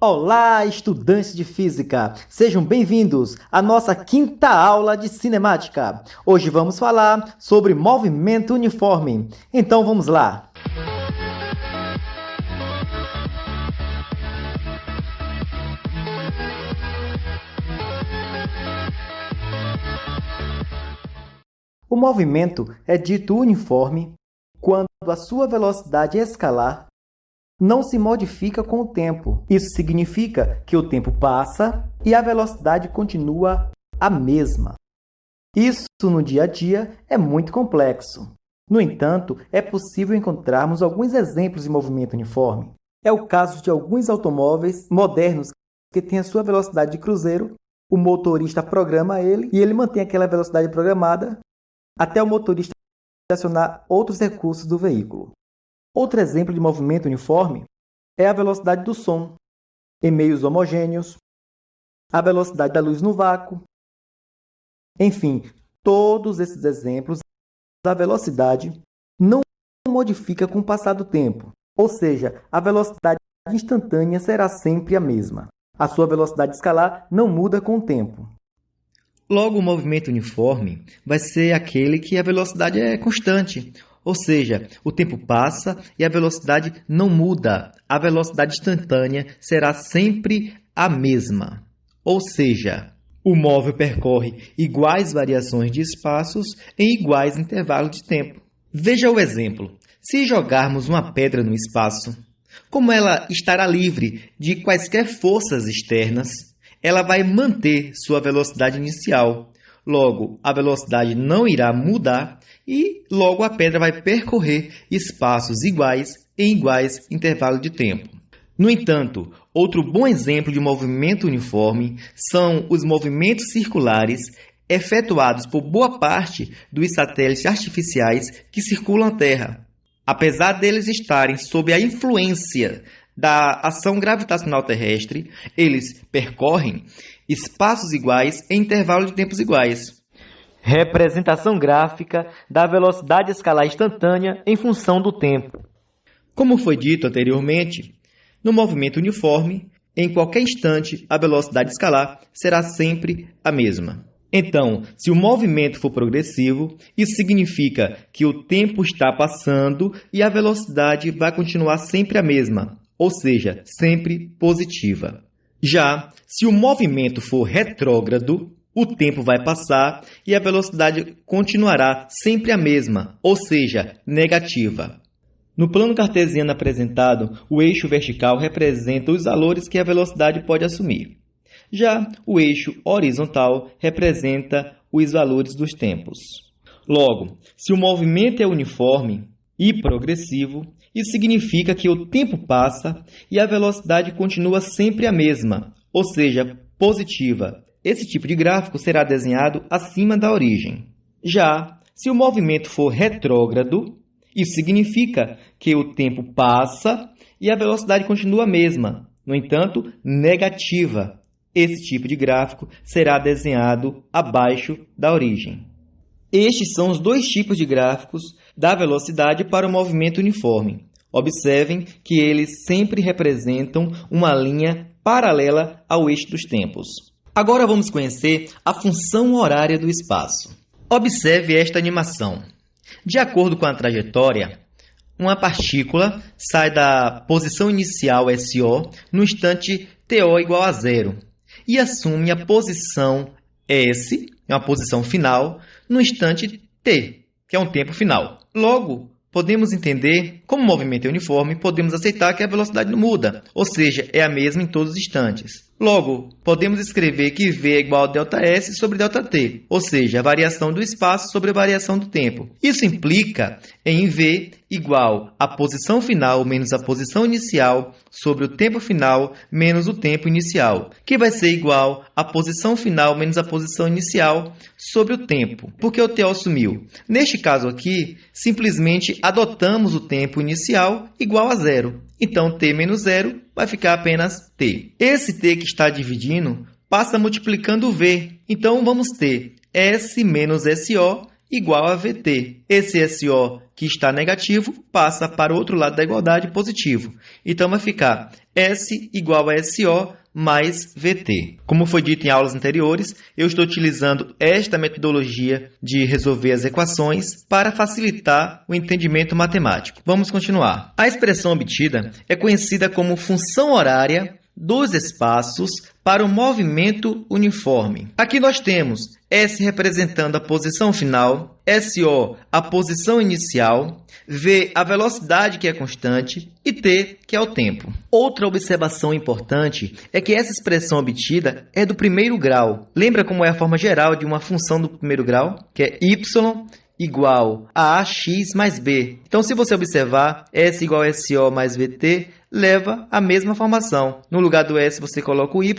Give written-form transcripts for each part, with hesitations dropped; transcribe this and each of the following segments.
Olá, estudantes de física! Sejam bem-vindos à nossa quinta aula de cinemática. Hoje vamos falar sobre movimento uniforme. Então vamos lá! O movimento é dito uniforme quando a sua velocidade escalar não se modifica com o tempo. Isso significa que o tempo passa e a velocidade continua a mesma. Isso, no dia a dia, é muito complexo. No entanto, é possível encontrarmos alguns exemplos de movimento uniforme. É o caso de alguns automóveis modernos que têm a sua velocidade de cruzeiro, o motorista programa ele e ele mantém aquela velocidade programada até o motorista acionar outros recursos do veículo. Outro exemplo de movimento uniforme é a velocidade do som em meios homogêneos, a velocidade da luz no vácuo. Enfim, todos esses exemplos, a velocidade não modifica com o passar do tempo, ou seja, a velocidade instantânea será sempre a mesma. A sua velocidade escalar não muda com o tempo. Logo, o movimento uniforme vai ser aquele que a velocidade é constante, ou seja, o tempo passa e a velocidade não muda. A velocidade instantânea será sempre a mesma. Ou seja, o móvel percorre iguais variações de espaços em iguais intervalos de tempo. Veja o exemplo. Se jogarmos uma pedra no espaço, como ela estará livre de quaisquer forças externas, ela vai manter sua velocidade inicial. Logo, a velocidade não irá mudar e, logo, a pedra vai percorrer espaços iguais em iguais intervalos de tempo. No entanto, outro bom exemplo de movimento uniforme são os movimentos circulares efetuados por boa parte dos satélites artificiais que circulam a Terra. Apesar deles estarem sob a influência da ação gravitacional terrestre, eles percorrem espaços iguais em intervalos de tempos iguais. Representação gráfica da velocidade escalar instantânea em função do tempo. Como foi dito anteriormente, no movimento uniforme, em qualquer instante, a velocidade escalar será sempre a mesma. Então, se o movimento for progressivo, isso significa que o tempo está passando e a velocidade vai continuar sempre a mesma, ou seja, sempre positiva. Já, se o movimento for retrógrado, o tempo vai passar e a velocidade continuará sempre a mesma, ou seja, negativa. No plano cartesiano apresentado, o eixo vertical representa os valores que a velocidade pode assumir. Já o eixo horizontal representa os valores dos tempos. Logo, se o movimento é uniforme e progressivo, isso significa que o tempo passa e a velocidade continua sempre a mesma, ou seja, positiva. Esse tipo de gráfico será desenhado acima da origem. Já, se o movimento for retrógrado, isso significa que o tempo passa e a velocidade continua a mesma, no entanto, negativa. Esse tipo de gráfico será desenhado abaixo da origem. Estes são os dois tipos de gráficos da velocidade para o movimento uniforme. Observem que eles sempre representam uma linha paralela ao eixo dos tempos. Agora vamos conhecer a função horária do espaço. Observe esta animação. De acordo com a trajetória, uma partícula sai da posição inicial SO no instante TO igual a 0 e assume a posição S, é uma posição final, no instante T, que é um tempo final. Logo, podemos entender, como o movimento é uniforme, podemos aceitar que a velocidade não muda, ou seja, é a mesma em todos os instantes. Logo, podemos escrever que V é igual a ΔS sobre ΔT, ou seja, a variação do espaço sobre a variação do tempo. Isso implica em V igual a posição final menos a posição inicial sobre o tempo final menos o tempo inicial, que vai ser igual a posição final menos a posição inicial sobre o tempo, porque o TO sumiu. Neste caso aqui, simplesmente adotamos o tempo inicial igual a 0. Então, T menos 0 vai ficar apenas T. Esse T que está dividindo passa multiplicando o V. Então, vamos ter S menos SO igual a VT. Esse SO que está negativo passa para o outro lado da igualdade positivo. Então vai ficar S igual a SO mais VT. Como foi dito em aulas anteriores, eu estou utilizando esta metodologia de resolver as equações para facilitar o entendimento matemático. Vamos continuar. A expressão obtida é conhecida como função horária dos espaços para o movimento uniforme. Aqui nós temos S representando a posição final, SO a posição inicial, V a velocidade que é constante e T que é o tempo. Outra observação importante é que essa expressão obtida é do primeiro grau. Lembra como é a forma geral de uma função do primeiro grau? Que é y igual a ax mais b. Então, se você observar, S igual a SO mais VT leva a mesma formação. No lugar do S, você coloca o y,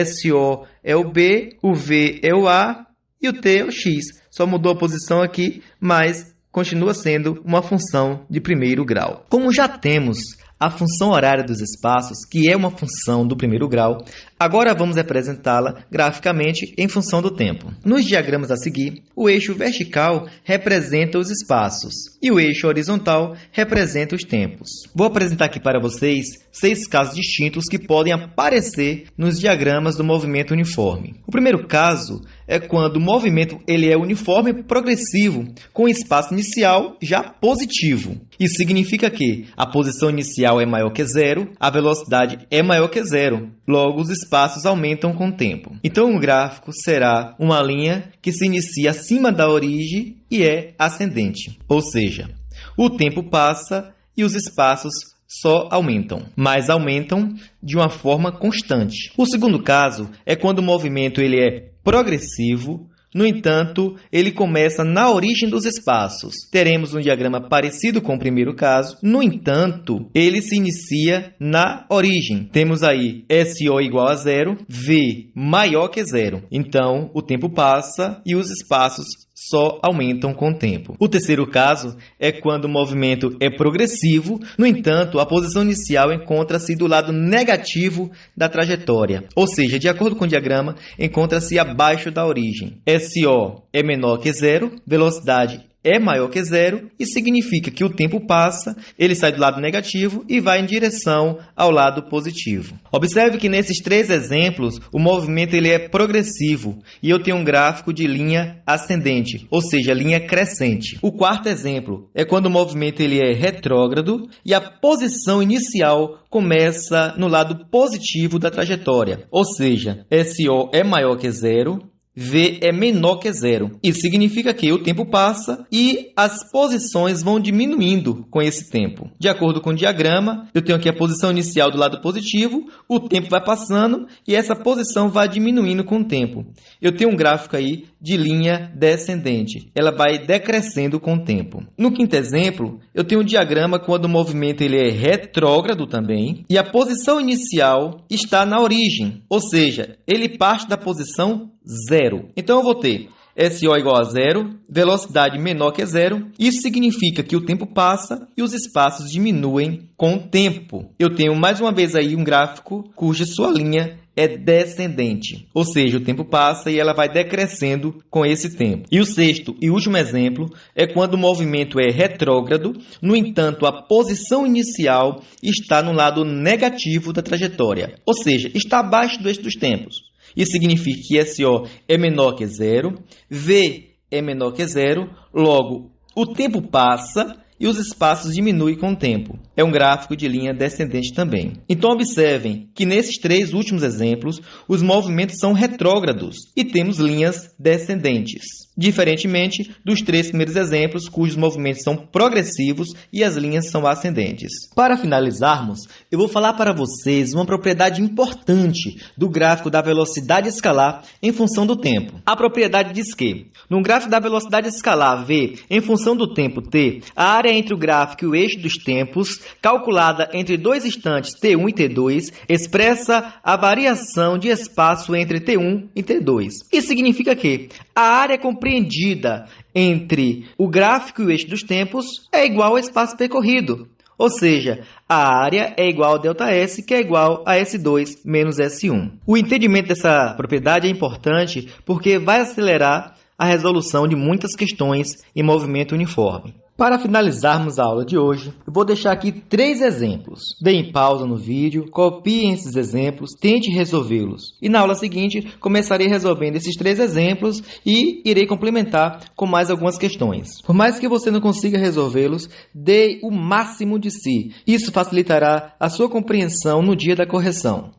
SO é o b, o V é o a e o T é o x. Só mudou a posição aqui, mas continua sendo uma função de primeiro grau. Como já temos a função horária dos espaços, que é uma função do primeiro grau, agora vamos representá-la graficamente em função do tempo. Nos diagramas a seguir, o eixo vertical representa os espaços e o eixo horizontal representa os tempos. Vou apresentar aqui para vocês 6 casos distintos que podem aparecer nos diagramas do movimento uniforme. O primeiro caso é quando o movimento ele é uniforme e progressivo, com o espaço inicial já positivo. Isso significa que a posição inicial é maior que zero, a velocidade é maior que zero. Logo, os espaços aumentam com o tempo. Então, o gráfico será uma linha que se inicia acima da origem e é ascendente. Ou seja, o tempo passa e os espaços só aumentam, mas aumentam de uma forma constante. O segundo caso é quando o movimento ele é progressivo, no entanto, ele começa na origem dos espaços. Teremos um diagrama parecido com o primeiro caso, no entanto, ele se inicia na origem. Temos aí SO igual a zero, V maior que zero. Então, o tempo passa e os espaços só aumentam com o tempo. O terceiro caso é quando o movimento é progressivo, no entanto, a posição inicial encontra-se do lado negativo da trajetória, ou seja, de acordo com o diagrama, encontra-se abaixo da origem. SO é menor que zero, velocidade é maior que zero e significa que o tempo passa, ele sai do lado negativo e vai em direção ao lado positivo. Observe que nesses 3 exemplos, o movimento ele é progressivo e eu tenho um gráfico de linha ascendente, ou seja, linha crescente. O quarto exemplo é quando o movimento ele é retrógrado e a posição inicial começa no lado positivo da trajetória, ou seja, SO é maior que zero, V é menor que zero. Isso significa que o tempo passa e as posições vão diminuindo com esse tempo. De acordo com o diagrama, eu tenho aqui a posição inicial do lado positivo, o tempo vai passando e essa posição vai diminuindo com o tempo. Eu tenho um gráfico aí de linha descendente. Ela vai decrescendo com o tempo. No quinto exemplo, eu tenho um diagrama quando o movimento ele é retrógrado também e a posição inicial está na origem, ou seja, ele parte da posição zero. Então, eu vou ter SO igual a zero, velocidade menor que zero. Isso significa que o tempo passa e os espaços diminuem com o tempo. Eu tenho mais uma vez aí um gráfico cuja sua linha é descendente, ou seja, o tempo passa e ela vai decrescendo com esse tempo. E o sexto e último exemplo é quando o movimento é retrógrado, no entanto, a posição inicial está no lado negativo da trajetória, ou seja, está abaixo do eixo dos tempos. Isso significa que SO é menor que zero, V é menor que zero, logo, o tempo passa e os espaços diminuem com o tempo. É um gráfico de linha descendente também. Então, observem que nesses 3 últimos exemplos, os movimentos são retrógrados e temos linhas descendentes, diferentemente dos 3 primeiros exemplos, cujos movimentos são progressivos e as linhas são ascendentes. Para finalizarmos, eu vou falar para vocês uma propriedade importante do gráfico da velocidade escalar em função do tempo. A propriedade diz que, no gráfico da velocidade escalar V em função do tempo t, a área entre o gráfico e o eixo dos tempos, calculada entre 2 instantes t1 e t2, expressa a variação de espaço entre t1 e t2. Isso significa que a área compreendida entre o gráfico e o eixo dos tempos é igual ao espaço percorrido. Ou seja, a área é igual a ΔS, que é igual a S2 menos S1. O entendimento dessa propriedade é importante porque vai acelerar a resolução de muitas questões em movimento uniforme. Para finalizarmos a aula de hoje, eu vou deixar aqui 3 exemplos. Deem pausa no vídeo, copiem esses exemplos, tente resolvê-los. E na aula seguinte, começarei resolvendo esses 3 exemplos e irei complementar com mais algumas questões. Por mais que você não consiga resolvê-los, dê o máximo de si. Isso facilitará a sua compreensão no dia da correção.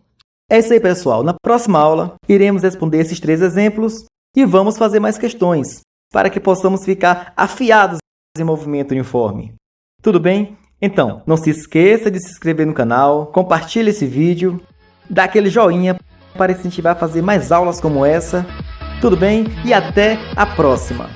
É isso aí, pessoal. Na próxima aula, iremos responder esses 3 exemplos e vamos fazer mais questões, para que possamos ficar afiados em movimento uniforme. Tudo bem? Então, não se esqueça de se inscrever no canal, compartilhe esse vídeo, dá aquele joinha para incentivar a fazer mais aulas como essa. Tudo bem? E até a próxima!